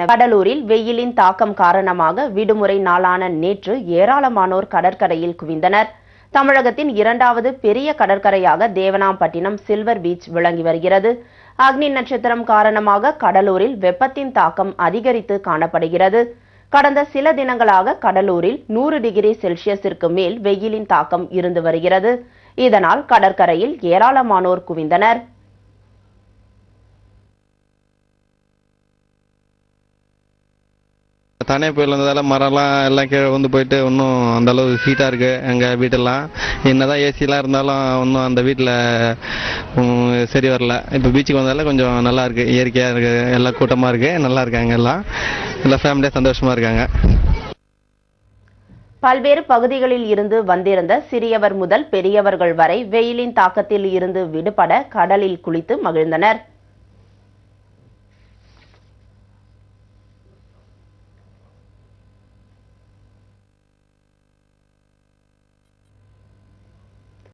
கடலூரில் வெயிலின் தாக்கம் காரணமாக விடுமுறை நாளான நேற்று ஏராளமானோர் கடற்கரையில் குவிந்தனர். தமிழகத்தின் இரண்டாவது பெரிய கடற்கரையாக தேவனாம்பட்டினம் சில்வர் பீச் விளங்கி வருகிறது. அக்னி நட்சத்திரம் காரணமாக கடலூரில் வெப்பத்தின் தாக்கம் அதிகரித்து காணப்படுகிறது. கடந்த சில தினங்களாக கடலூரில் 100 டிகிரி செல்சியஸிற்கு மேல் வெயிலின் தாக்கம் இருந்து வருகிறது. இதனால் கடற்கரையில் ஏராளமானோர் குவிந்தனர். தானே புயல் வந்ததால மரம்லாம் எல்லாம் கீழே வந்து போயிட்டு இன்னும் அந்த அளவு ஹீட்டாக இருக்குது. எங்கள் வீட்டெல்லாம் என்னதான் ஏசிலாம் இருந்தாலும் இன்னும் அந்த வீட்டில் சரி வரல. இப்போ பீச்சுக்கு வந்ததால கொஞ்சம் நல்லா இருக்குது, இயற்கையாக இருக்குது, எல்லாம் கூட்டமாக இருக்குது, நல்லா இருக்காங்க, எல்லாம் ஃபேமிலியாக சந்தோஷமாக இருக்காங்க. பல்வேறு பகுதிகளில் இருந்து வந்திருந்த சிறியவர் முதல் பெரியவர்கள் வரை வெயிலின் தாக்கத்தில் இருந்து விடுபட கடலில் குளித்து மகிழ்ந்தனர்.